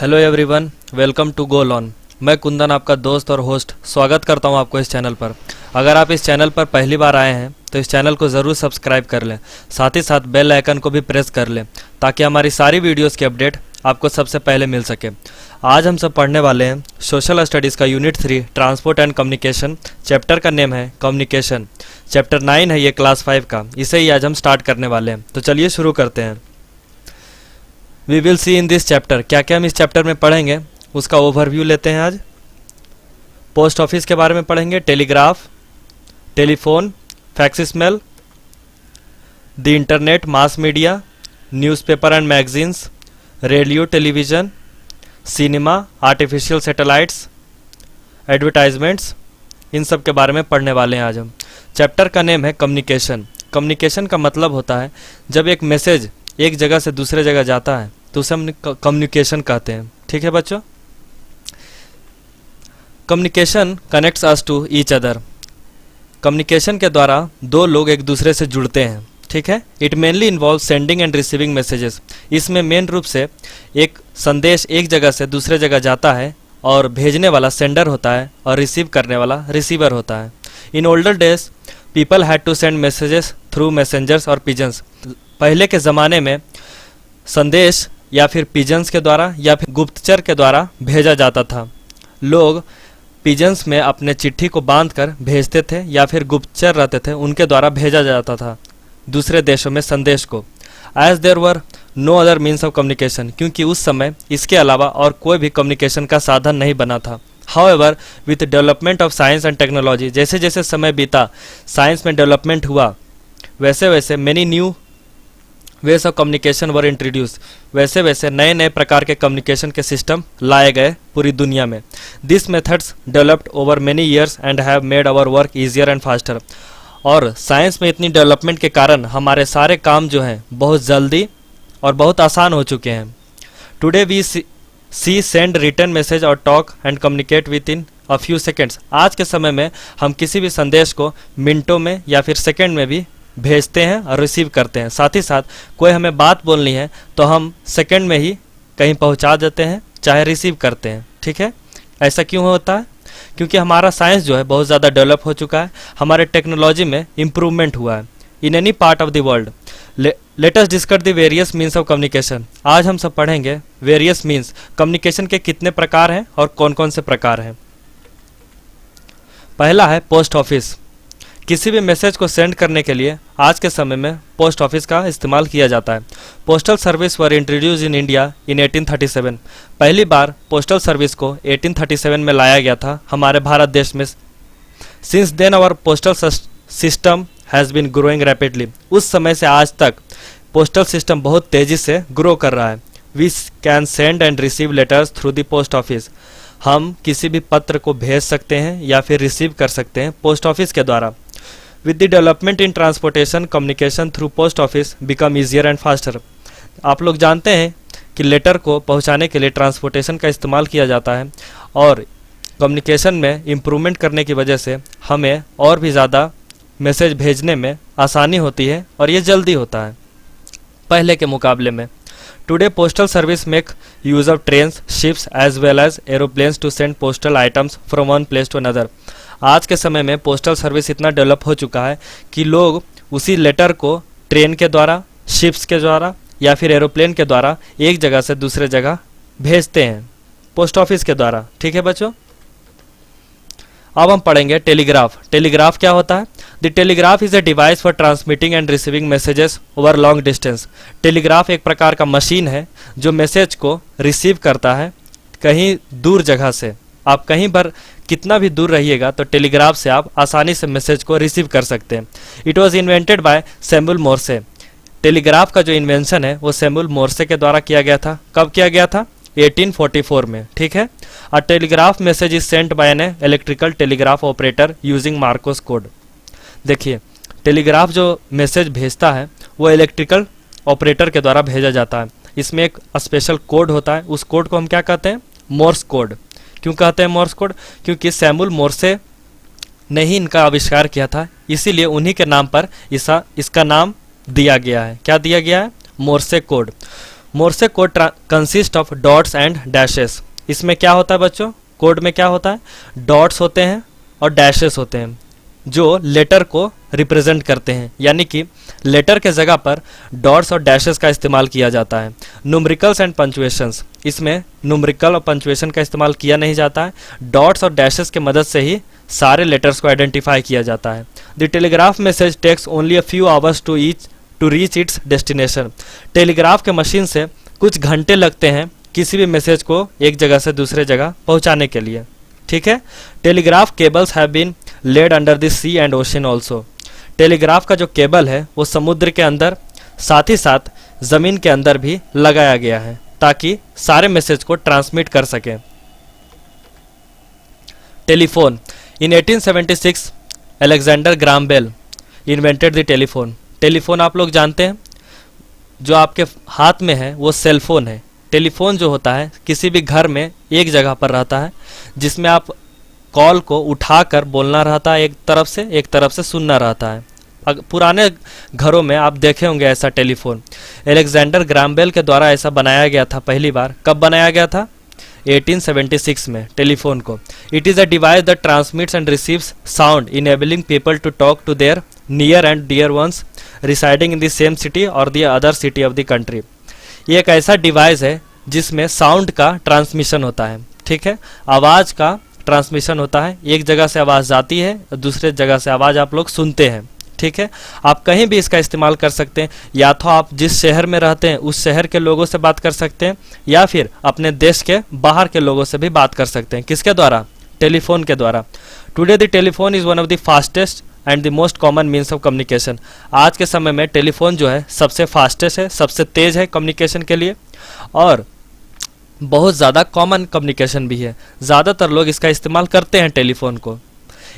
Hello everyone, welcome to go lawn. मैं कुंदन, आपका दोस्त और होस्ट, स्वागत करता हूं आपको इस चैनल पर। अगर आप इस चैनल पर पहली बार आए हैं तो इस चैनल को ज़रूर सब्सक्राइब कर लें, साथ ही साथ बेल आइकन को भी प्रेस कर लें ताकि हमारी सारी वीडियोस की अपडेट आपको सबसे पहले मिल सके। आज हम सब पढ़ने वाले हैं सोशल स्टडीज़ का unit 3 transport and communication. Chapter का नेम है कम्युनिकेशन। चैप्टर 9 है ये क्लास 5 का, इसे ही आज हम स्टार्ट करने वाले हैं। तो चलिए शुरू करते हैं। We will see in this chapter, क्या क्या हम इस चैप्टर में पढ़ेंगे उसका ओवरव्यू लेते हैं। आज पोस्ट ऑफिस के बारे में पढ़ेंगे, telegraph, telephone, fax mail, the internet, mass media, newspaper and magazines, radio, television, cinema, artificial satellites, advertisements, इन सब के बारे में पढ़ने वाले हैं आज हम। चैप्टर का नेम है कम्युनिकेशन। कम्युनिकेशन का मतलब होता है जब एक मैसेज एक जगह से दूसरे जगह जाता है तो उसे हम कम्युनिकेशन कहते हैं। ठीक है बच्चों। Communication connects us to each other. Communication के द्वारा दो लोग एक दूसरे से जुड़ते हैं। ठीक है। It mainly involve sending end receiving messages. इसमें मेन रूप से एक संदेश एक जगह से दूसरे जगह जाता है और भेजने वाला सेंडर होता है और रिसीव करने वाला रिसीवर होता है। In older days people had to send messages through messengers और पिजन्स। पहले के ज़माने में संदेश या फिर पिजन्स के द्वारा या फिर गुप्तचर के द्वारा भेजा जाता था। लोग पिजन्स में अपने चिट्ठी को बांधकर भेजते थे या फिर गुप्तचर रहते थे उनके द्वारा भेजा जाता था दूसरे देशों में संदेश को। As there were no other means of communication, क्योंकि उस समय इसके अलावा और कोई भी कम्युनिकेशन का साधन नहीं बना था। However with development of science and technology, जैसे जैसे समय बीता, साइंस में डेवलपमेंट हुआ, वैसे वैसे many new ways of communication were introduce, वैसे वैसे नए नए प्रकार के कम्युनिकेशन के सिस्टम लाए गए पूरी दुनिया में। This methods developed over many years and have made our work easier and faster. और साइंस में इतनी डेवलपमेंट के कारण हमारे सारे काम जो हैं बहुत जल्दी और बहुत आसान हो चुके हैं। Today we see send return message और talk and communicate with in a few seconds. आज के समय में हम किसी भी संदेश को मिनटों में या फिर सेकेंड में भी भेजते हैं और रिसीव करते हैं। साथ ही साथ कोई हमें बात बोलनी है तो हम सेकंड में ही कहीं पहुंचा देते हैं, चाहे रिसीव करते हैं। ठीक है। ऐसा क्यों होता है? क्योंकि हमारा साइंस जो है बहुत ज़्यादा डेवलप हो चुका है, हमारे टेक्नोलॉजी में इम्प्रूवमेंट हुआ है। In any part of the world let us discuss the various means of communication. आज हम सब पढ़ेंगे वेरियस मीन्स, कम्युनिकेशन के कितने प्रकार हैं और कौन कौन से प्रकार हैं। पहला है पोस्ट ऑफिस। किसी भी मैसेज को सेंड करने के लिए आज के समय में पोस्ट ऑफिस का इस्तेमाल किया जाता है। Postal service were introduce in India in 1837। पहली बार पोस्टल सर्विस को 1837 में लाया गया था हमारे भारत देश में। Since then our postal system has been growing rapidly. उस समय से आज तक पोस्टल सिस्टम बहुत तेज़ी से ग्रो कर रहा है। We can send and receive letters through the post office. हम किसी भी पत्र को भेज सकते हैं या फिर रिसीव कर सकते हैं पोस्ट ऑफिस के द्वारा। With the development in transportation, communication through post office become easier and faster। आप लोग जानते हैं कि लेटर को पहुंचाने के लिए ट्रांसपोर्टेशन का इस्तेमाल किया जाता है और कम्युनिकेशन में इम्प्रूवमेंट करने की वजह से हमें और भी ज़्यादा मैसेज भेजने में आसानी होती है और ये जल्दी होता है पहले के मुकाबले में। Today postal service make use of trains, ships as well as aeroplanes to send postal items from one place to another. आज के समय में पोस्टल सर्विस इतना डेवलप हो चुका है कि लोग उसी लेटर को ट्रेन के द्वारा, शिप्स के द्वारा या फिर एरोप्लेन के द्वारा एक जगह से दूसरे जगह भेजते हैं पोस्ट ऑफिस के द्वारा। ठीक है बच्चों। अब हम पढ़ेंगे टेलीग्राफ। टेलीग्राफ क्या होता है? The telegraph is a device for transmitting and receiving messages over long distance. Telegraph एक प्रकार का मशीन है जो मैसेज को रिसीव करता है कहीं दूर जगह से। आप कहीं पर कितना भी दूर रहिएगा तो टेलीग्राफ से आप आसानी से मैसेज को रिसीव कर सकते हैं। It was invented by Samuel Morse. Telegraph का जो इन्वेंशन है वो सैमुअल मोर्से के द्वारा किया गया था। कब किया गया था? 1844 में। ठीक है। A telegraph message is sent by an electrical telegraph operator using Morse code. देखिए, टेलीग्राफ जो मैसेज भेजता है वो इलेक्ट्रिकल ऑपरेटर के द्वारा भेजा जाता है। इसमें एक स्पेशल कोड होता है, उस कोड को हम क्या कहते हैं? Morse code. क्यों कहते हैं मोर्स कोड? क्योंकि सैमुअल मोर्से ने ही इनका आविष्कार किया था, इसीलिए उन्हीं के नाम पर इसका नाम दिया गया है। क्या दिया गया है? Morse code. Morse code consist of dots and dashes. इसमें क्या होता है बच्चों, कोड में क्या होता है, डॉट्स होते हैं और डैशेस होते हैं जो लेटर को रिप्रेजेंट करते हैं, यानी कि लेटर के जगह पर डॉट्स और डैशेस का इस्तेमाल किया जाता है। न्यूमेरिकल्स एंड पंचुएशंस, इसमें न्यूमेरिकल और पंचुएशन का इस्तेमाल किया नहीं जाता है। डॉट्स और डैशेस की मदद से ही सारे लेटर्स को आइडेंटिफाई किया जाता है। The telegraph message takes only a few hours to reach its destination. Telegraph के मशीन से कुछ घंटे लगते हैं किसी भी मैसेज को एक जगह से दूसरे जगह पहुंचाने के लिए, ठीक है। Telegraph cables have been laid under the sea and ocean also. Telegraph का जो केबल है वो समुद्र के अंदर साथ ही साथ ज़मीन के अंदर भी लगाया गया है ताकि सारे मैसेज को ट्रांसमिट कर सकें। Telephone, in 1876 Alexander Graham Bell invented the telephone. Telephone आप लोग जानते हैं, जो आपके हाथ में है वो सेलफोन है। टेलीफोन जो होता है किसी भी घर में एक जगह पर रहता है, जिसमें आप कॉल को उठाकर बोलना रहता है, एक तरफ से सुनना रहता है। पुराने घरों में आप देखे होंगे ऐसा टेलीफोन। अलेक्जेंडर ग्राहम बेल के द्वारा ऐसा बनाया गया था पहली बार। कब बनाया गया था? 1876 में टेलीफोन को। It is a device that transmits and receives sound enabling people to talk to their near and dear ones residing in the same city और the other city of the country. ये एक ऐसा device है जिसमें sound का transmission होता है, ठीक है, आवाज़ का ट्रांसमिशन होता है। एक जगह से आवाज़ जाती है, दूसरे जगह से आवाज़ आप लोग सुनते हैं, ठीक है। आप कहीं भी इसका इस्तेमाल कर सकते हैं, या तो आप जिस शहर में रहते हैं उस शहर के लोगों से बात कर सकते हैं, या फिर अपने देश के बाहर के लोगों से भी बात कर सकते हैं। किसके द्वारा? टेलीफोन के द्वारा। Today the telephone is one of the fastest and the most common means of communication. आज के समय में टेलीफोन जो है सबसे फास्टेस्ट है, सबसे तेज़ है कम्युनिकेशन के लिए, और बहुत ज़्यादा कॉमन कम्युनिकेशन भी है। ज़्यादातर लोग इसका इस्तेमाल करते हैं टेलीफोन को।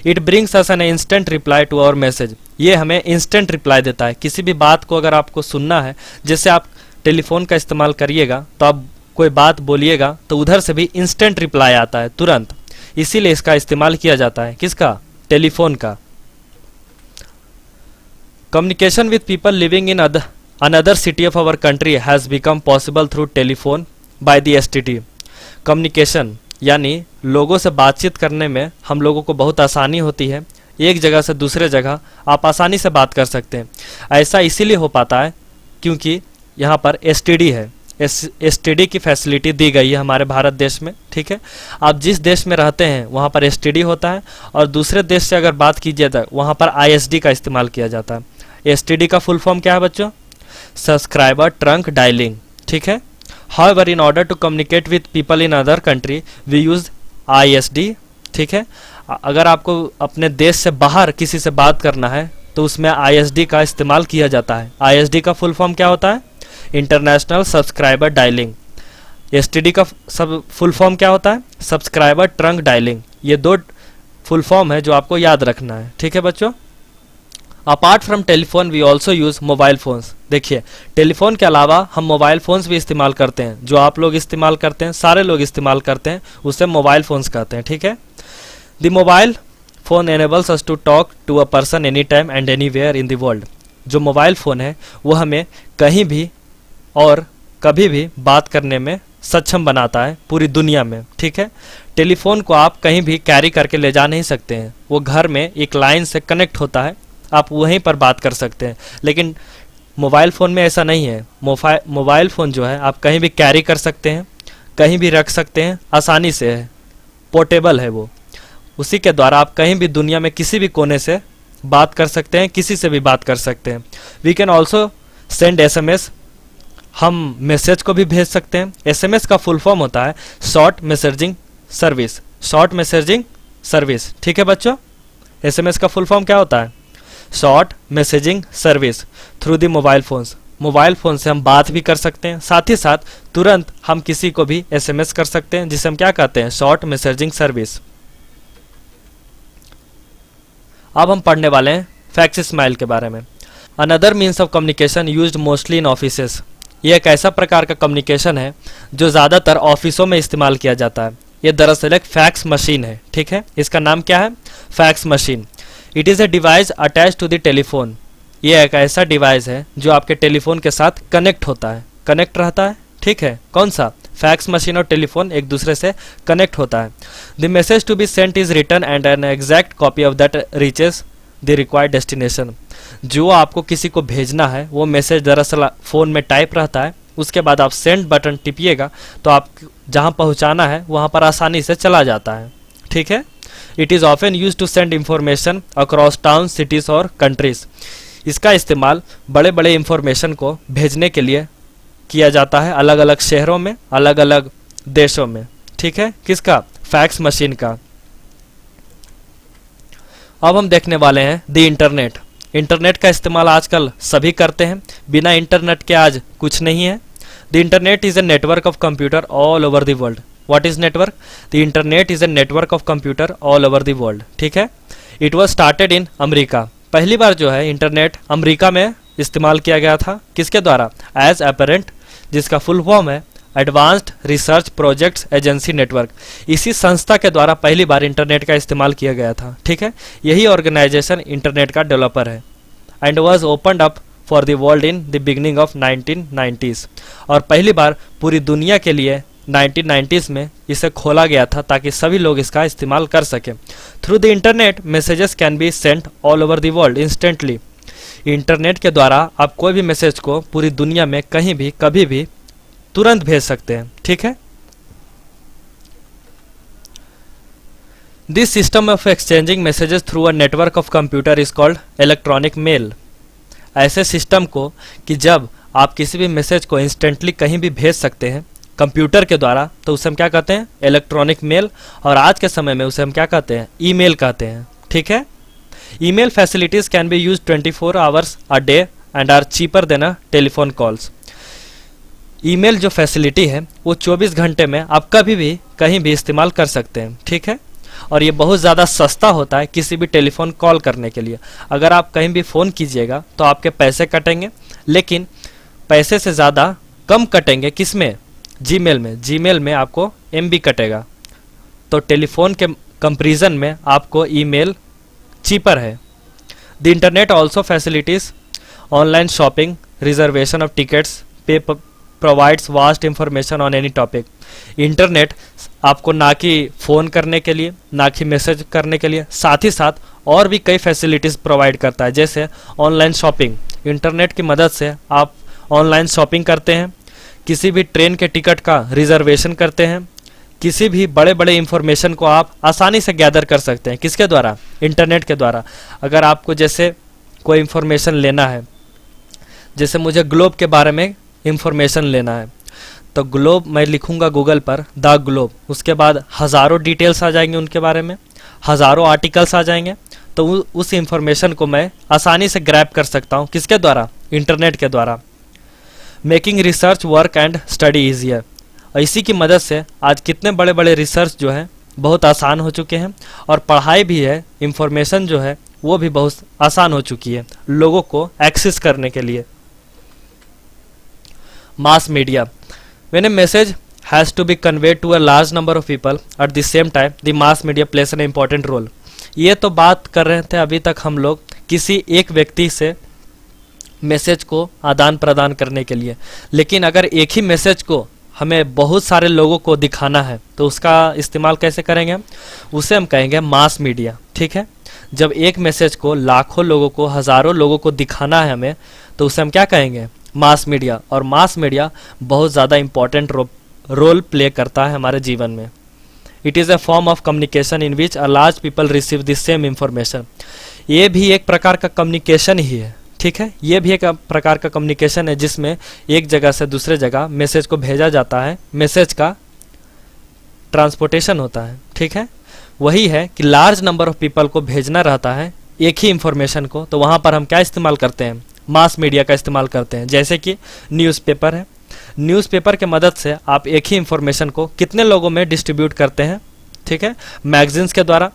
It brings us an instant reply to our message. ये हमें इंस्टेंट रिप्लाई देता है। किसी भी बात को अगर आपको सुनना है, जैसे आप टेलीफोन का इस्तेमाल करिएगा तो आप कोई बात बोलिएगा तो उधर से भी इंस्टेंट रिप्लाई आता है तुरंत। इसीलिए इसका इस्तेमाल किया जाता है। किसका? टेलीफोन का। Communication with people living in another city of our country has become possible through telephone by the STD. Communication यानी लोगों से बातचीत करने में हम लोगों को बहुत आसानी होती है। एक जगह से दूसरे जगह आप आसानी से बात कर सकते हैं। ऐसा इसीलिए हो पाता है क्योंकि यहाँ पर एसटीडी है। एसटीडी की फैसिलिटी दी गई है हमारे भारत देश में, ठीक है। आप जिस देश में रहते हैं वहाँ पर एसटीडी होता है, और दूसरे देश से अगर बात कीजिए तो वहाँ पर आईएसडी का इस्तेमाल किया जाता है। एसटीडी का फुल फॉर्म क्या है बच्चों? सब्सक्राइबर ट्रंक डायलिंग, ठीक है। However, in order to communicate with people in other country, we use ISD, ठीक है। अगर आपको अपने देश से बाहर किसी से बात करना है तो उसमें ISD का इस्तेमाल किया जाता है। ISD का फुल फॉर्म क्या होता है? International subscriber dialling. STD का सब फुल फॉर्म क्या होता है? Subscriber trunk dialling. ये दो फुल फॉर्म है जो आपको याद रखना है, ठीक है बच्चों। Apart from telephone we also use mobile phones. देखिए, टेलीफोन के अलावा हम मोबाइल फ़ोन्स भी इस्तेमाल करते हैं। जो आप लोग इस्तेमाल करते हैं, सारे लोग इस्तेमाल करते हैं, उसे मोबाइल फ़ोन्स कहते हैं, ठीक है। The mobile phone enables us to talk to a person any time and anywhere in the world. जो मोबाइल फ़ोन है वो हमें कहीं भी और कभी भी बात करने में सक्षम बनाता है पूरी दुनिया में, ठीक है। टेलीफोन को आप कहीं भी कैरी करके ले जा नहीं सकते हैं। वो घर में एक लाइन से कनेक्ट होता है, आप वहीं पर बात कर सकते हैं। लेकिन मोबाइल फ़ोन में ऐसा नहीं है। मोबाइल फ़ोन जो है आप कहीं भी कैरी कर सकते हैं, कहीं भी रख सकते हैं, आसानी से है, पोर्टेबल है वो। उसी के द्वारा आप कहीं भी दुनिया में किसी भी कोने से बात कर सकते हैं, किसी से भी बात कर सकते हैं। We can also send SMS। हम मैसेज को भी भेज सकते हैं। SMS का फुल फॉर्म होता है short messaging service. Short messaging service, ठीक है बच्चों। SMS का फुल फॉर्म क्या होता है? Short messaging service through the mobile phones. Mobile phone से हम बात भी कर सकते हैं, साथ ही साथ तुरंत हम किसी को भी SMS कर सकते हैं, जिसे हम क्या कहते हैं? Short messaging service. अब हम पढ़ने वाले हैं फैक्स स्माइल के बारे में। Another means of communication used mostly in offices. ये एक ऐसा प्रकार का कम्युनिकेशन है जो ज़्यादातर ऑफिसों में इस्तेमाल किया जाता है। ये दरअसल एक फैक्स मशीन है, ठीक है। इसका नाम क्या है? Fax machine. It is a device attach to the telephone. ये एक ऐसा डिवाइस है जो आपके टेलीफोन के साथ कनेक्ट होता है, कनेक्ट रहता है, ठीक है, कौन सा? फैक्स मशीन और टेलीफोन एक दूसरे से कनेक्ट होता है। The message to be sent is written and an exact copy of that reaches the required destination. जो आपको किसी को भेजना है वो मैसेज दरअसल फ़ोन में टाइप रहता है, उसके बाद आप सेंड बटन टिपिएगा तो आप जहाँ पहुँचाना है वहाँ पर आसानी से चला जाता है। ठीक है। It is often use to send information across town, cities और कंट्रीज़। इसका इस्तेमाल बड़े बड़े इंफॉर्मेशन को भेजने के लिए किया जाता है, अलग अलग शहरों में, अलग अलग देशों में। ठीक है, किसका? फैक्स मशीन का। अब हम देखने वाले हैं द इंटरनेट। इंटरनेट का इस्तेमाल आजकल सभी करते हैं, बिना इंटरनेट के आज कुछ नहीं है। The internet is a network of computer all over the world. What is network? The internet is a network of computer all over the world. ठीक है। It was started in America. पहली बार जो है इंटरनेट अमेरिका में इस्तेमाल किया गया था। किसके द्वारा? एज अपेरेंट, जिसका फुल फॉर्म है advanced research projects agency network. इसी संस्था के द्वारा पहली बार इंटरनेट का इस्तेमाल किया गया था। ठीक है, यही ऑर्गेनाइजेशन इंटरनेट का डेवलपर है। And was opened up for the world in the beginning of 1990s। और पहली बार पूरी दुनिया के लिए 1990s में इसे खोला गया था ताकि सभी लोग इसका इस्तेमाल कर सकें। Through the internet messages can be sent all over the world instantly. Internet के द्वारा आप कोई भी मैसेज को पूरी दुनिया में कहीं भी कभी भी तुरंत भेज सकते हैं। ठीक है। This system of exchanging messages through a network of computer is called electronic mail. ऐसे सिस्टम को कि जब आप किसी भी मैसेज को इंस्टेंटली कहीं भी भेज सकते हैं कंप्यूटर के द्वारा, तो उसे हम क्या कहते हैं? Electronic mail. और आज के समय में उसे हम क्या कहते हैं? ईमेल कहते हैं। ठीक है। Email facilities can be use 24 hours a day and are cheaper than a telephone calls. Email जो फैसिलिटी है वो 24 घंटे में आप कभी भी कहीं भी इस्तेमाल कर सकते हैं। ठीक है। और ये बहुत ज़्यादा सस्ता होता है किसी भी टेलीफोन कॉल करने के लिए। अगर आप कहीं भी फ़ोन कीजिएगा तो आपके पैसे कटेंगे, लेकिन पैसे से ज़्यादा कम कटेंगे किस में? जीमेल में। जीमेल में आपको MB कटेगा। तो टेलीफोन के कंपैरिजन में आपको ईमेल चीपर है। The internet also facilities online shopping, reservation of tickets, pay provides vast information on any topic. Internet आपको ना कि फ़ोन करने के लिए, ना कि मैसेज करने के लिए, साथ ही साथ और भी कई फैसिलिटीज़ प्रोवाइड करता है, जैसे ऑनलाइन शॉपिंग। इंटरनेट की मदद से आप ऑनलाइन शॉपिंग करते हैं, किसी भी ट्रेन के टिकट का रिजर्वेशन करते हैं, किसी भी बड़े बड़े इंफॉर्मेशन को आप आसानी से गैदर कर सकते हैं। किसके द्वारा? इंटरनेट के द्वारा। अगर आपको जैसे कोई इंफॉर्मेशन लेना है, जैसे मुझे ग्लोब के बारे में इंफॉर्मेशन लेना है, तो ग्लोब मैं लिखूंगा गूगल पर, द ग्लोब, उसके बाद हज़ारों डिटेल्स आ जाएंगे उनके बारे में, हज़ारों आर्टिकल्स आ जाएंगे। तो उस इंफॉर्मेशन को मैं आसानी से ग्रैब कर सकता हूँ। किसके द्वारा? इंटरनेट के द्वारा। Making research work and study easier. और इसी की मदद से आज कितने बड़े बड़े रिसर्च जो है बहुत आसान हो चुके हैं, और पढ़ाई भी है, इंफॉर्मेशन जो है वो भी बहुत आसान हो चुकी है लोगों को एक्सेस करने के लिए। Mass media. When a message has to be conveyed to a large number of people at the same time, the mass media plays an important role. ये तो बात कर रहे थे अभी तक हम लोग किसी एक व्यक्ति से मैसेज को आदान प्रदान करने के लिए, लेकिन अगर एक ही मैसेज को हमें बहुत सारे लोगों को दिखाना है तो उसका इस्तेमाल कैसे करेंगे हम? उसे हम कहेंगे मास मीडिया। ठीक है। जब एक मैसेज को लाखों लोगों को, हज़ारों लोगों को दिखाना है हमें, तो उसे हम क्या कहेंगे? Mass media. और मास मीडिया बहुत ज़्यादा इम्पॉर्टेंट रोल प्ले करता है हमारे जीवन में। It is a form of communication in which a large people receive the same information. ये भी एक प्रकार का कम्युनिकेशन ही है। ठीक है। ये भी एक प्रकार का कम्युनिकेशन है जिसमें एक जगह से दूसरे जगह मैसेज को भेजा जाता है, मैसेज का ट्रांसपोर्टेशन होता है। ठीक है। वही है कि लार्ज नंबर ऑफ पीपल को भेजना रहता है एक ही इंफॉर्मेशन को, तो वहाँ पर हम क्या इस्तेमाल करते हैं? मास मीडिया का इस्तेमाल करते हैं। जैसे कि न्यूज़पेपर है, न्यूज़पेपर के मदद से आप एक ही इंफॉर्मेशन को कितने लोगों में डिस्ट्रीब्यूट करते हैं? ठीक है। मैगजीन्स के द्वारा,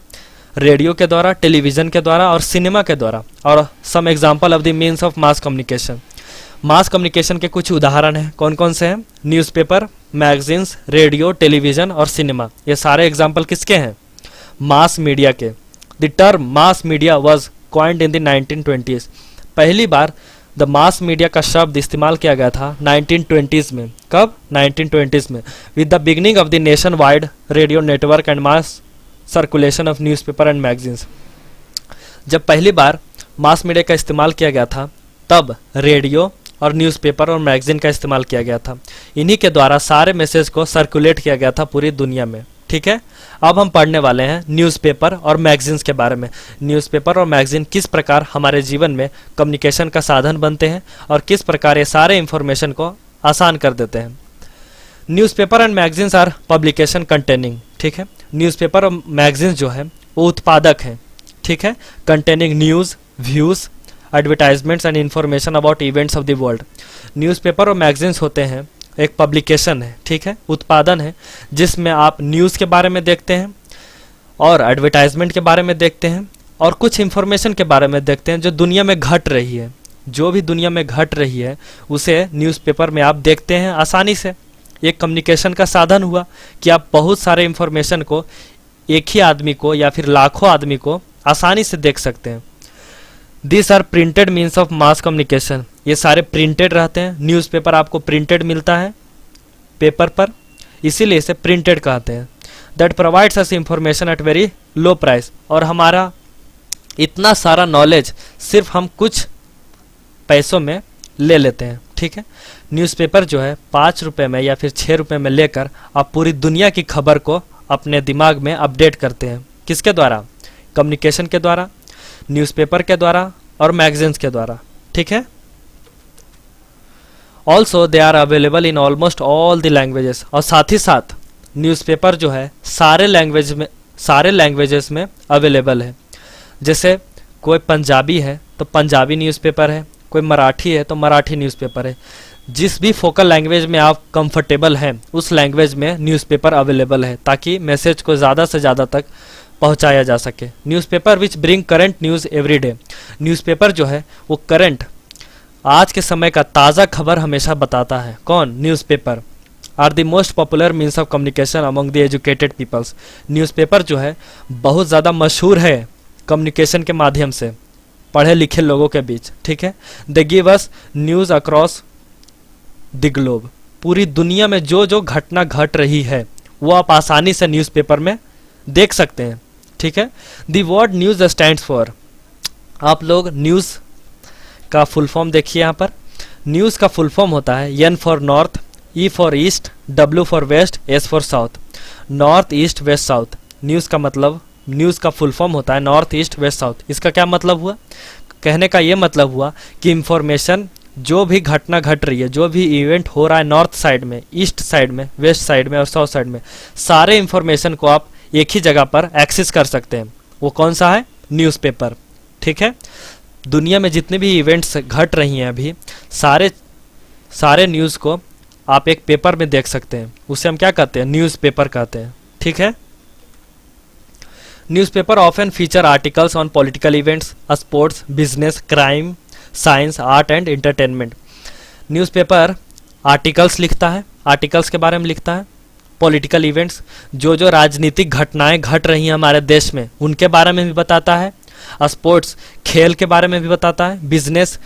रेडियो के द्वारा, टेलीविज़न के द्वारा और सिनेमा के द्वारा। और some example of the means of mass communication. Mass communication के कुछ उदाहरण हैं, कौन कौन से हैं? न्यूज़पेपर, मैगजीन्स, रेडियो, टेलीविज़न और सिनेमा। ये सारे एग्जाम्पल किसके हैं? मास मीडिया के। The term mass media was coined in the 1920s। पहली बार द मास मीडिया का शब्द इस्तेमाल किया गया था 1920s में। कब? 1920s में, with the beginning of the nation wide radio network and mass circulation of newspaper and magazines. जब पहली बार मास मीडिया का इस्तेमाल किया गया था तब रेडियो और न्यूज़पेपर और मैगजीन का इस्तेमाल किया गया था। इन्हीं के द्वारा सारे मैसेज को सर्कुलेट किया गया था पूरी दुनिया में। ठीक है, अब हम पढ़ने वाले हैं न्यूज़पेपर और मैगजीन्स के बारे में। न्यूज़पेपर और मैगजीन किस प्रकार हमारे जीवन में कम्युनिकेशन का साधन बनते हैं और किस प्रकार ये सारे इंफॉर्मेशन को आसान कर देते हैं। Newspaper and magazines are publication containing, ठीक है, न्यूज़पेपर और मैगजीन्स जो है वो उत्पादक हैं, ठीक है, containing news, views, advertisements and information about events of the world. Newspaper और मैगजीन्स होते हैं एक पब्लिकेशन है, ठीक है, उत्पादन है, जिसमें आप न्यूज़ के बारे में देखते हैं और एडवर्टाइजमेंट के बारे में देखते हैं और कुछ इन्फॉर्मेशन के बारे में देखते हैं जो दुनिया में घट रही है। जो भी दुनिया में घट रही है उसे न्यूज़पेपर में आप देखते हैं आसानी से। एक कम्युनिकेशन का साधन हुआ कि आप बहुत सारे इन्फॉर्मेशन को एक ही आदमी को या फिर लाखों आदमी को आसानी से देख सकते हैं। This are printed means of mass communication, ये सारे प्रिंटेड रहते हैं। न्यूज़पेपर आपको प्रिंटेड मिलता है पेपर पर, इसीलिए इसे प्रिंटेड कहते हैं। That provides us information at very low price, और हमारा इतना सारा नॉलेज सिर्फ हम कुछ पैसों में ले लेते हैं, ठीक है। न्यूज़पेपर जो है 5 रुपये में या फिर 6 रुपये में लेकर आप पूरी दुनिया की खबर को अपने दिमाग में अपडेट करते हैं। किसके द्वारा? कम्युनिकेशन के द्वारा, न्यूज़पेपर के द्वारा और मैगजीन्स के द्वारा, ठीक है। Also they are available in almost all the languages, और साथ ही साथ न्यूज़पेपर जो है सारे लैंग्वेजेस में अवेलेबल है। जैसे कोई पंजाबी है तो पंजाबी न्यूज़पेपर है, कोई मराठी है तो मराठी न्यूज़पेपर है। जिस भी फोकल लैंग्वेज में आप कंफर्टेबल हैं उस लैंग्वेज में न्यूज़पेपर अवेलेबल है, ताकि मैसेज को ज़्यादा से ज़्यादा तक पहुंचाया जा सके। न्यूज़पेपर विच bring current news every day, newspaper जो है वो करंट आज के समय का ताज़ा खबर हमेशा बताता है। कौन? Newspaper are the most popular means of communication among the educated peoples. Newspaper जो है बहुत ज़्यादा मशहूर है कम्युनिकेशन के माध्यम से पढ़े लिखे लोगों के बीच, ठीक है। They give us news across the globe, पूरी दुनिया में जो जो घटना घट रही है वो आप आसानी से न्यूज़पेपर में देख सकते हैं, ठीक है। The word news stands for, आप लोग न्यूज़ का फुल फॉर्म देखिए यहाँ पर। न्यूज़ का फुल फॉर्म होता है N for north, E for east, W for west, S for south. North east west south, news का मतलब, न्यूज़ का फुल फॉर्म होता है नॉर्थ ईस्ट वेस्ट साउथ। इसका क्या मतलब हुआ? कहने का ये मतलब हुआ कि इंफॉर्मेशन, जो भी घटना घट रही है, जो भी इवेंट हो रहा है नॉर्थ साइड में, ईस्ट साइड में, वेस्ट साइड में और साउथ साइड में, सारे इंफॉर्मेशन को आप एक ही जगह पर एक्सेस कर सकते हैं। वो कौन सा है? न्यूज़पेपर, ठीक है। दुनिया में जितने भी इवेंट्स घट रही हैं अभी, सारे न्यूज़ को आप एक पेपर में देख सकते हैं। उसे हम क्या कहते हैं? न्यूज़पेपर कहते हैं, ठीक है। Newspaper often feature articles on political events, sports, business, crime, science, art and entertainment. Newspaper articles लिखता है, आर्टिकल्स के बारे में लिखता है। पॉलिटिकल इवेंट्स, जो जो राजनीतिक घटनाएं घट रही हैं हमारे देश में उनके बारे में भी बताता है। स्पोर्ट्स, खेल के बारे में भी बताता है। बिजनेस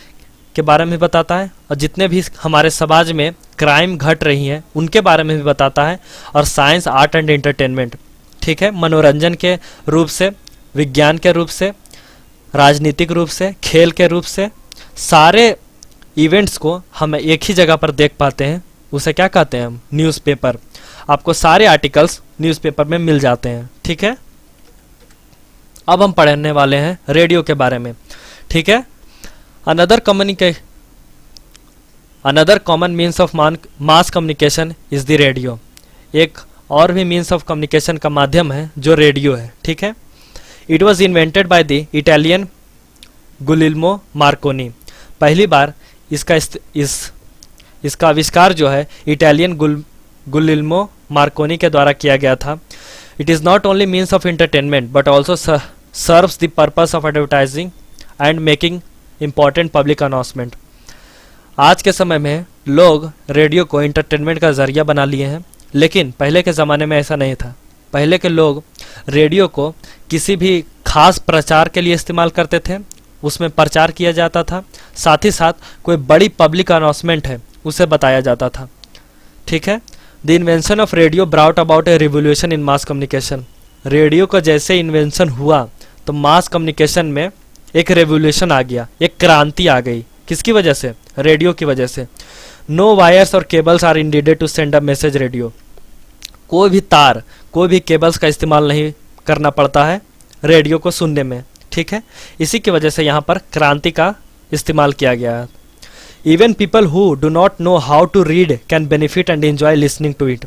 के बारे में भी बताता है, और जितने भी हमारे समाज में क्राइम घट रही हैं उनके बारे में भी बताता है। और साइंस, आर्ट एंड एंटरटेनमेंट, ठीक है, मनोरंजन के रूप से, विज्ञान के रूप से, राजनीतिक रूप से, खेल के रूप से, सारे इवेंट्स को हम एक ही जगह पर देख पाते हैं। उसे क्या कहते हैं हम? न्यूज़पेपर। आपको सारे आर्टिकल्स न्यूज़पेपर में मिल जाते हैं, ठीक है। अब हम पढ़ने वाले हैं रेडियो के बारे में, ठीक है। Another common means of mass communication is the radio. एक और भी मीन्स ऑफ कम्युनिकेशन का माध्यम है जो रेडियो है, ठीक है। It was invented by the Italian Guglielmo Marconi. पहली बार इसका आविष्कार जो है इटालियन गुलिल्मो मार्कोनी के द्वारा किया गया था। It is not only means of entertainment but also serves the purpose of advertising and making important public announcement. आज के समय में लोग रेडियो को एंटरटेनमेंट का जरिया बना लिए हैं, लेकिन पहले के ज़माने में ऐसा नहीं था। पहले के लोग रेडियो को किसी भी खास प्रचार के लिए इस्तेमाल करते थे। उसमें प्रचार किया जाता था, साथ ही साथ कोई बड़ी पब्लिक अनाउंसमेंट है उसे बताया जाता था। ठीक है। The invention of radio brought about a revolution in mass communication. Radio का जैसे इन्वेंशन हुआ तो मास कम्युनिकेशन में एक रेवोल्यूशन आ गया, एक क्रांति आ गई। किसकी वजह से? रेडियो की वजह से। नो वायर्स और cables are needed to send a message radio. कोई भी तार, कोई भी केबल्स का इस्तेमाल नहीं करना पड़ता है रेडियो को सुनने में। ठीक है। इसी की वजह से यहाँ पर क्रांति का इस्तेमाल किया गया है। Even people who do not know how to read can benefit and enjoy listening to it.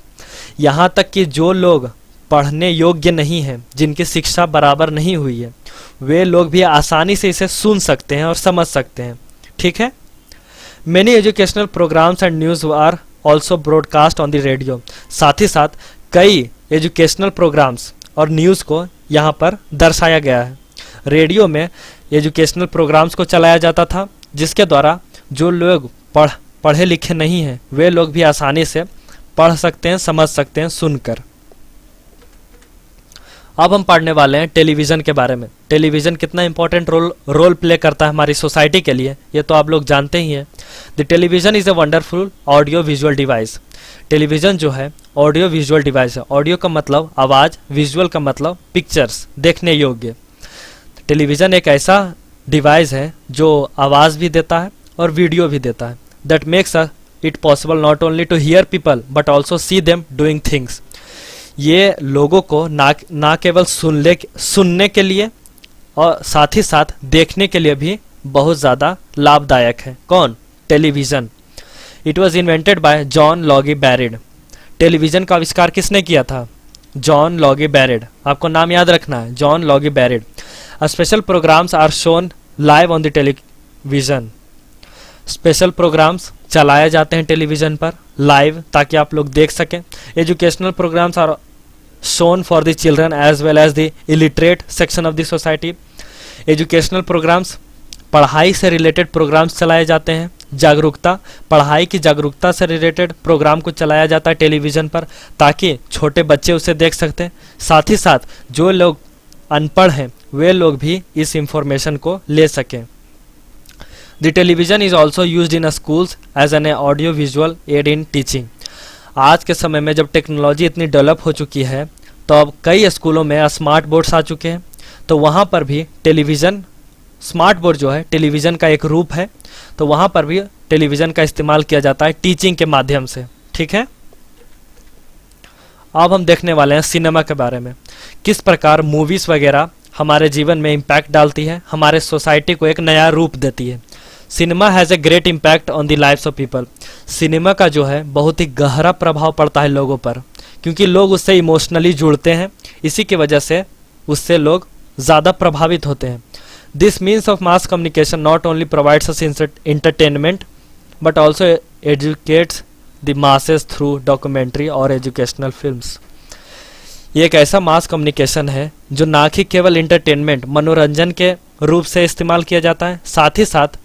यहाँ तक कि जो लोग पढ़ने योग्य नहीं हैं, जिनकी शिक्षा बराबर नहीं हुई है, वे लोग भी आसानी से इसे सुन सकते हैं और समझ सकते हैं। ठीक है। Many educational programmes and news are also broadcast on the radio. साथ ही साथ कई एजुकेशनल प्रोग्राम्स और न्यूज़ को यहाँ पर दर्शाया गया है। रेडियो में एजुकेशनल प्रोग्राम्स को चलाया जाता था, जिसके द्वारा जो लोग पढ़े लिखे नहीं हैं वे लोग भी आसानी से पढ़ सकते हैं, समझ सकते हैं सुनकर। अब हम पढ़ने वाले हैं टेलीविज़न के बारे में। टेलीविज़न कितना इंपॉर्टेंट रोल प्ले करता है हमारी सोसाइटी के लिए, ये तो आप लोग जानते ही हैं। The television is a wonderful audio visual device. Television जो है ऑडियो विजुअल डिवाइस है। ऑडियो का मतलब आवाज़, विजुअल का मतलब पिक्चर्स, देखने योग्य। टेलीविज़न एक ऐसा डिवाइस है जो आवाज़ भी देता है और वीडियो भी देता है। That makes it possible not only to hear people but also see them doing things. ये लोगों को ना केवल सुनने के लिए और साथ ही साथ देखने के लिए भी बहुत ज़्यादा लाभदायक है। कौन? Television. It was invented by John Logie Baird. Television का आविष्कार किसने किया था? John Logie Baird. आपको नाम याद रखना है, John Logie Baird. Special programmes are shown live on the television. Special programmes चलाए जाते हैं टेलीविज़न पर लाइव, ताकि आप लोग देख सकें। Educational programmes are shown for the children as well as the illiterate section of the society. Educational programmes, पढ़ाई से रिलेटेड प्रोग्राम्स चलाए जाते हैं। जागरूकता, पढ़ाई की जागरूकता से रिलेटेड प्रोग्राम को चलाया जाता है टेलीविज़न पर, ताकि छोटे बच्चे उसे देख सकते हैं। साथ ही साथ जो लोग अनपढ़ हैं वे लोग भी इस इंफॉर्मेशन को ले सकें। The television is also used in schools as an audio visual aid in teaching. आज के समय में जब टेक्नोलॉजी इतनी डेवलप हो चुकी है तो अब कई स्कूलों में स्मार्ट बोर्ड्स आ चुके हैं, तो वहाँ पर भी टेलीविज़न, स्मार्ट बोर्ड जो है टेलीविज़न का एक रूप है, तो वहाँ पर भी टेलीविज़न का इस्तेमाल किया जाता है टीचिंग के माध्यम से। ठीक है। अब हम देखने वाले हैं सिनेमा के बारे में। किस प्रकार मूवीज़ वगैरह हमारे जीवन में इम्पैक्ट डालती है, हमारे सोसाइटी को एक नया रूप देती है। Cinema has a great impact on the lifes of people. Cinema का जो है बहुत ही गहरा प्रभाव पड़ता है लोगों पर, क्योंकि लोग उससे इमोशनली जुड़ते हैं। इसी की वजह से उससे लोग ज़्यादा प्रभावित होते हैं। This means of mass communication not only provides us entertainment but also educates the masses through documentary और एजुकेशनल फिल्म्स। ये एक ऐसा मास कम्युनिकेशन है जो ना कि केवल इंटरटेनमेंट, मनोरंजन के रूप से इस्तेमाल किया जाता है, साथ ही साथ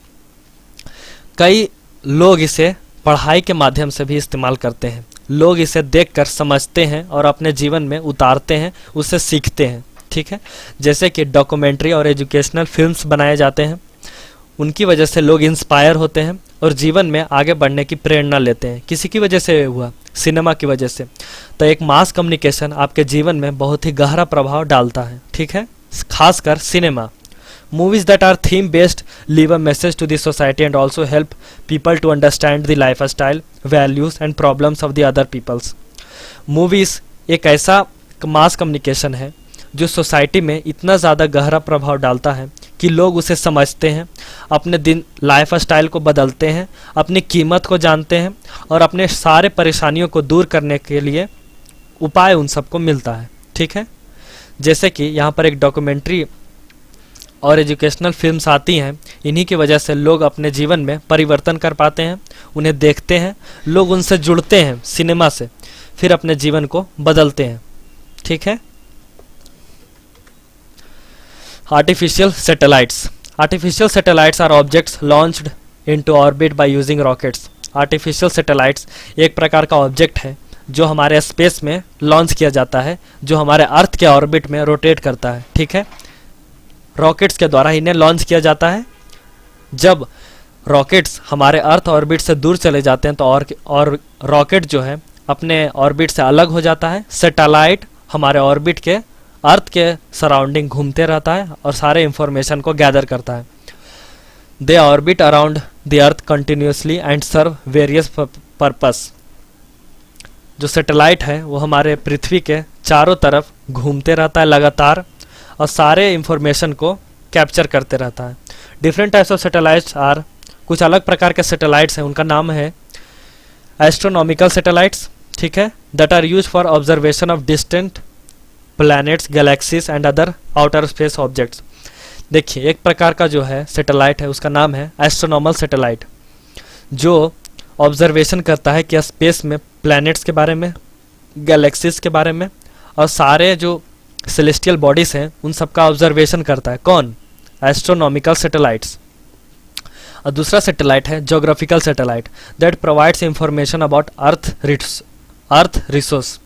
कई लोग इसे पढ़ाई के माध्यम से भी इस्तेमाल करते हैं। लोग इसे देखकर समझते हैं और अपने जीवन में उतारते हैं, उससे सीखते हैं। ठीक है। जैसे कि डॉक्यूमेंट्री और एजुकेशनल फिल्म्स बनाए जाते हैं, उनकी वजह से लोग इंस्पायर होते हैं और जीवन में आगे बढ़ने की प्रेरणा लेते हैं। किसी की वजह से हुआ? सिनेमा की वजह से। तो एक मास कम्युनिकेशन आपके जीवन में बहुत ही गहरा प्रभाव डालता है। ठीक है। खासकर cinema. Movies that are theme based leave a message to the society and also help people to understand the life style, values and problems of the other peoples. Movies एक ऐसा मास कम्युनिकेशन है जो society में इतना ज़्यादा गहरा प्रभाव डालता है कि लोग उसे समझते हैं, अपने दिन लाइफ स्टाइल को बदलते हैं, अपनी कीमत को जानते हैं और अपने सारे परेशानियों को दूर करने के लिए उपाय उन सबको मिलता है। ठीक है। जैसे कि यहाँ पर एक डॉक्यूमेंट्री और एजुकेशनल फिल्म्स आती हैं, इन्हीं की वजह से लोग अपने जीवन में परिवर्तन कर पाते हैं, उन्हें देखते हैं, लोग उनसे जुड़ते हैं सिनेमा से, फिर अपने जीवन को बदलते हैं। ठीक है। Artificial satellites. Artificial satellites are objects launched into orbit by using rockets. Artificial satellites एक प्रकार का ऑब्जेक्ट है जो हमारे स्पेस में लॉन्च किया जाता है, जो हमारे अर्थ के ऑर्बिट में रोटेट करता है। ठीक है। रॉकेट्स के द्वारा इन्हें लॉन्च किया जाता है। जब रॉकेट्स हमारे अर्थ ऑर्बिट से दूर चले जाते हैं तो और रॉकेट जो है अपने ऑर्बिट से अलग हो जाता है। सैटेलाइट हमारे ऑर्बिट के अर्थ के सराउंडिंग घूमते रहता है और सारे इंफॉर्मेशन को गैदर करता है। They orbit around the earth continuously and serve various purpose. जो सैटेलाइट है वो हमारे पृथ्वी के चारों तरफ घूमते रहता है लगातार और सारे इंफॉर्मेशन को कैप्चर करते रहता है। Different types of satellites are, कुछ अलग प्रकार के सैटेलाइट्स हैं, उनका नाम है एस्ट्रोनॉमिकल सैटेलाइट्स, ठीक है, that are use for observation of distant planets, galaxies and other outer space objects. देखिए एक प्रकार का जो है सैटेलाइट है उसका नाम है एस्ट्रोनॉमल सैटेलाइट, जो ऑब्जर्वेशन करता है कि स्पेस में प्लैनेट्स के बारे में, गैलेक्सीज के बारे में और सारे जो सेलेस्टियल बॉडीज हैं उन सब का ऑब्जर्वेशन करता है। कौन? Astronomical satellites. और दूसरा सैटेलाइट है geographical satellite that provides information about earth resource.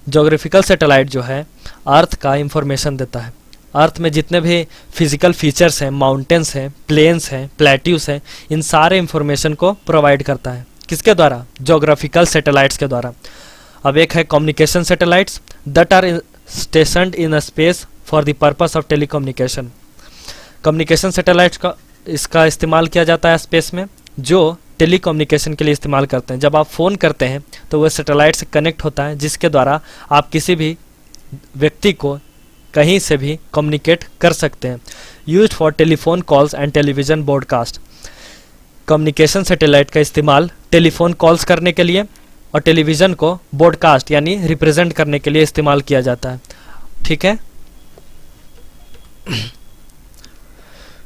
Geographical satellite जो है अर्थ का इंफॉर्मेशन देता है। अर्थ में जितने भी फिजिकल फीचर्स हैं, माउंटेन्स हैं, प्लेन्स हैं, प्लेट्यूस हैं, इन सारे इंफॉर्मेशन को प्रोवाइड करता है। किसके द्वारा? ज्योग्राफिकल सैटेलाइट्स के द्वारा। अब एक है communication satellites that are stationed in space for the purpose of telecommunication. Communication satellites का इसका इस्तेमाल किया जाता है स्पेस में, जो टेलीकम्युनिकेशन के लिए इस्तेमाल करते हैं। जब आप फ़ोन करते हैं तो वह सैटेलाइट से कनेक्ट होता है, जिसके द्वारा आप किसी भी व्यक्ति को कहीं से भी कम्युनिकेट कर सकते हैं। Used for telephone calls and television broadcast. Communication satellite का इस्तेमाल टेलीफोन कॉल्स करने के लिए और टेलीविज़न को ब्रॉडकास्ट यानी रिप्रेजेंट करने के लिए इस्तेमाल किया जाता है, ठीक है।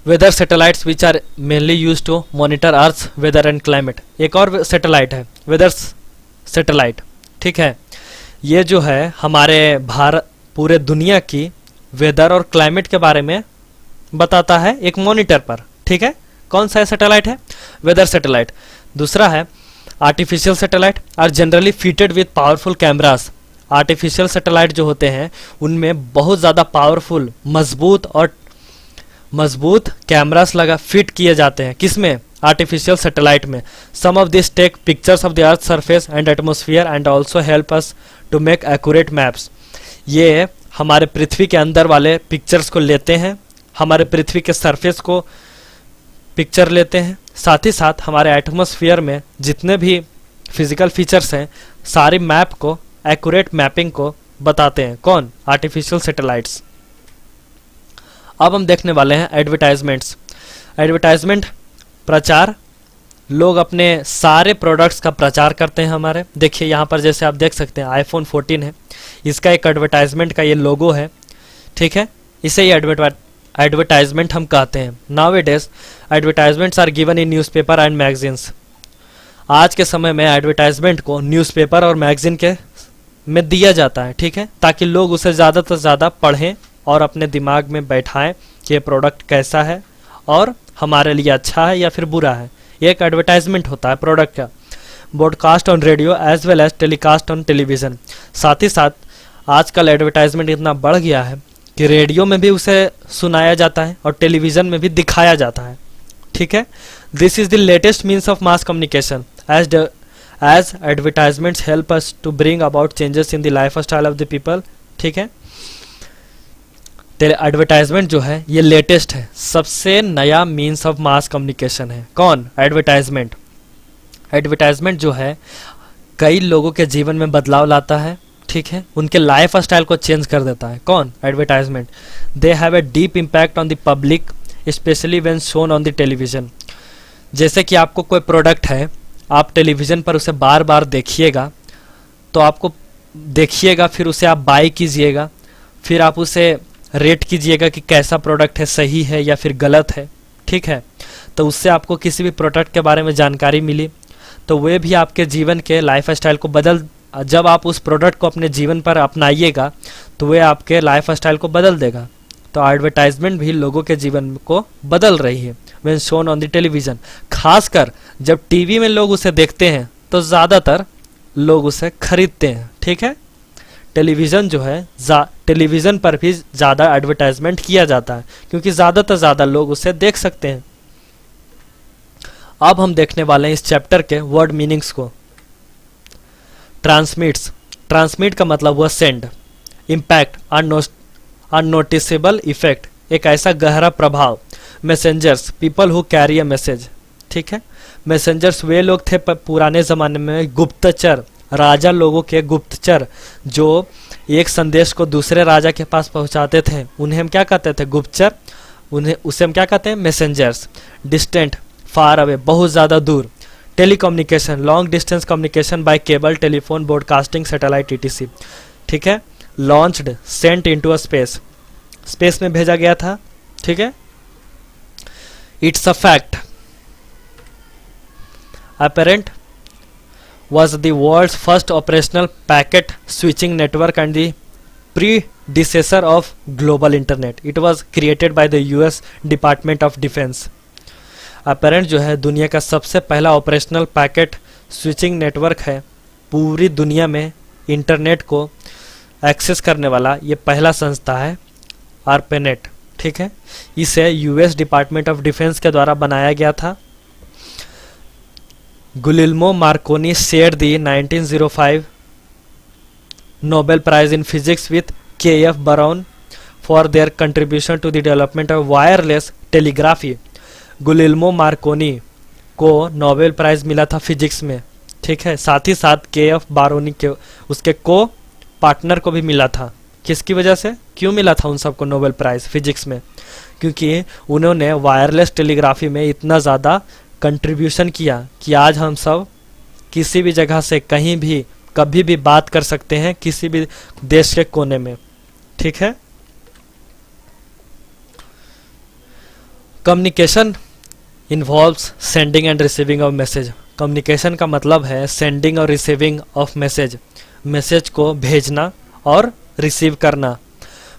Weather satellites which are mainly use to monitor earth weather and climate. एक और सैटेलाइट है वेदर सैटेलाइट, ठीक है। ये जो है हमारे भारत पूरे दुनिया की वेदर और क्लाइमेट के बारे में बताता है एक मॉनिटर पर, ठीक है। कौन सा सैटेलाइट है? Weather satellite. दूसरा है artificial satellite are generally fitted with powerful cameras. Artificial satellite जो होते हैं उनमें बहुत ज़्यादा पावरफुल मजबूत कैमरास लगा फिट किए जाते हैं। किसमें? आर्टिफिशियल सैटेलाइट में। Some of this take pictures of the earth surface and atmosphere and also help us to make accurate maps. ये हमारे पृथ्वी के अंदर वाले पिक्चर्स को लेते हैं, हमारे पृथ्वी के सरफेस को पिक्चर लेते हैं, साथ ही साथ हमारे एटमॉस्फेयर में जितने भी फिजिकल फीचर्स हैं सारी मैप को, एक्यूरेट मैपिंग को बताते हैं। कौन? Artificial satellites. अब हम देखने वाले हैं एडवर्टाइजमेंट्स। एडवर्टाइजमेंट प्रचार, लोग अपने सारे प्रोडक्ट्स का प्रचार करते हैं हमारे। देखिए यहाँ पर जैसे आप देख सकते हैं आईफोन 14 है, इसका एक एडवर्टाइजमेंट का ये लोगो है, ठीक है। इसे ही एडवर्टाइजमेंट हम कहते हैं। Now it is advertisements are given in newspaper and magazines. आज के समय में एडवर्टाइजमेंट को न्यूज़पेपर और मैगजीन के में दिया जाता है, ठीक है, ताकि लोग उसे ज़्यादा से ज़्यादा पढ़ें और अपने दिमाग में बैठाएं कि ये प्रोडक्ट कैसा है और हमारे लिए अच्छा है या फिर बुरा है। ये एक एडवर्टाइजमेंट होता है प्रोडक्ट का। Broadcast on radio as well as telecast on television. साथ ही साथ आजकल एडवर्टाइजमेंट इतना बढ़ गया है कि रेडियो में भी उसे सुनाया जाता है और टेलीविज़न में भी दिखाया जाता है, ठीक है। This is the latest means of mass communication as advertisements help us to bring about changes in the life style of the people, ठीक है। एडवर्टाइजमेंट जो है ये लेटेस्ट है, सबसे नया मीन्स ऑफ मास कम्युनिकेशन है। कौन? एडवर्टाइजमेंट। एडवर्टाइजमेंट जो है कई लोगों के जीवन में बदलाव लाता है, ठीक है, उनके लाइफ स्टाइल को चेंज कर देता है। कौन? Advertisement. They have a deep impact on the public specially when shown on the television. जैसे कि आपको कोई प्रोडक्ट है, आप टेलीविज़न पर उसे बार बार देखिएगा, तो आपको देखिएगा, फिर उसे आप बाय कीजिएगा, फिर आप उसे रेट कीजिएगा कि कैसा प्रोडक्ट है, सही है या फिर गलत है, ठीक है। तो उससे आपको किसी भी प्रोडक्ट के बारे में जानकारी मिली तो वे भी आपके जीवन के लाइफ स्टाइल को जब आप उस प्रोडक्ट को अपने जीवन पर अपनाइएगा तो वे आपके लाइफ स्टाइल को बदल देगा। तो एडवर्टाइजमेंट भी लोगों के जीवन को बदल रही है when shown on the television. खासकर जब टीवी में लोग उसे देखते हैं तो ज़्यादातर लोग उसे खरीदते हैं, ठीक है। टेलीविज़न जो है टेलीविज़न पर भी ज़्यादा एडवर्टाइजमेंट किया जाता है क्योंकि ज़्यादा से ज़्यादा लोग उसे देख सकते हैं। अब हम देखने वाले हैं इस चैप्टर के वर्ड मीनिंग्स को। ट्रांसमिट का मतलब हुआ सेंड। इम्पैक्ट, अननोटिसेबल इफेक्ट, एक ऐसा गहरा प्रभाव। Messengers, people who carry a message, ठीक है। मैसेंजर्स वे लोग थे पुराने ज़माने में, गुप्तचर, राजा लोगों के गुप्तचर, जो एक संदेश को दूसरे राजा के पास पहुंचाते थे, उन्हें हम क्या कहते थे? गुप्तचर। उसे हम क्या कहते हैं? मैसेंजर्स। डिस्टेंट, फार अवे, बहुत ज़्यादा दूर। Telecommunication, long distance communication by cable, telephone, broadcasting, satellite, ETC, ठीक है। Launched, sent into a space, space में भेजा गया था, ठीक है। It's a fact. Apparent was the world's first operational packet switching network and the predecessor of global internet. It was created by the US Department of Defense. Apparent जो है दुनिया का सबसे पहला ऑपरेशनल पैकेट स्विचिंग नेटवर्क है, पूरी दुनिया में इंटरनेट को एक्सेस करने वाला ये पहला संस्था है, ARPANET, ठीक है। इसे US डिपार्टमेंट ऑफ डिफेंस के द्वारा बनाया गया था। गुलिल्मो Markovnikov shared the 1905 Nobel Prize in Physics with K.F. Brown for their contribution to the development of wireless telegraphy. Guglielmo Marconi को नोबेल प्राइज मिला था फिजिक्स में, ठीक है। साथ ही साथ K.F. बारोनी के उसके को पार्टनर को भी मिला था। किसकी वजह से, क्यों मिला था उन सबको नोबेल प्राइज फिजिक्स में? क्योंकि उन्होंने वायरलेस टेलीग्राफी में इतना ज़्यादा कंट्रीब्यूशन किया कि आज हम सब किसी भी जगह से कहीं भी कभी भी बात कर सकते हैं, किसी भी देश के कोने में, ठीक है। Communication involves sending end receiving of message. Communication का मतलब है सेंडिंग और रिसीविंग ऑफ मैसेज, मैसेज को भेजना और रिसीव करना।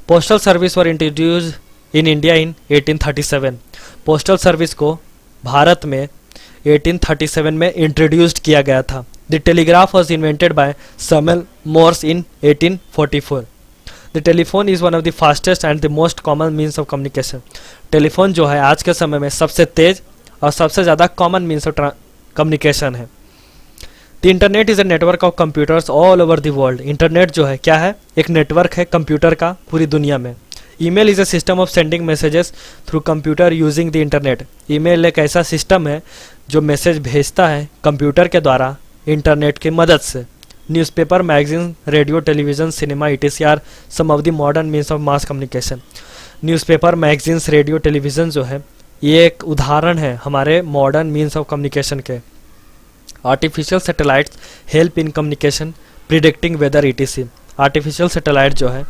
Postal service were introduce in India in 1837। Postal service को भारत में 1837 में इंट्रोड्यूस्ड किया गया था। The telegraph was invented by Samuel Morse in 1844। The telephone is one of the fastest and the most common means of communication. Telephone जो है आज के समय में सबसे तेज और सबसे ज़्यादा कॉमन मीन्स ऑफ कम्युनिकेशन है। The internet is a network of computers all over the world. Internet जो है क्या है? एक नेटवर्क है कंप्यूटर का पूरी दुनिया में। Email is a system of sending messages through computer using the internet. Email एक ऐसा सिस्टम है जो मैसेज भेजता है कंप्यूटर के द्वारा इंटरनेट की मदद से। Newspaper, magazine, radio, television, cinema, ETC are some of the modern means of mass communication. Newspaper, magazines, radio, television जो है ये एक उदाहरण है हमारे मॉडर्न मीन्स ऑफ कम्युनिकेशन के। Artificial satellites help in communication predicting weather ETC। Artificial satellite जो है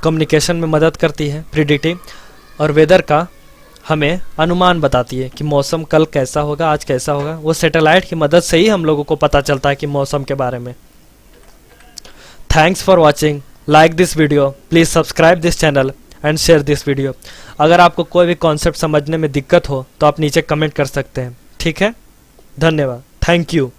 कम्युनिकेशन में मदद करती है, प्रिडिक्टिंग और वेदर का हमें अनुमान बताती है कि मौसम कल कैसा होगा, आज कैसा होगा। वो सैटेलाइट की मदद से ही हम लोगों को पता चलता है कि मौसम के बारे में। Thanks for watching, like this video, please subscribe this channel and share this video. अगर आपको कोई भी कॉन्सेप्ट समझने में दिक्कत हो तो आप नीचे कमेंट कर सकते हैं, ठीक है। धन्यवाद, थैंक यू।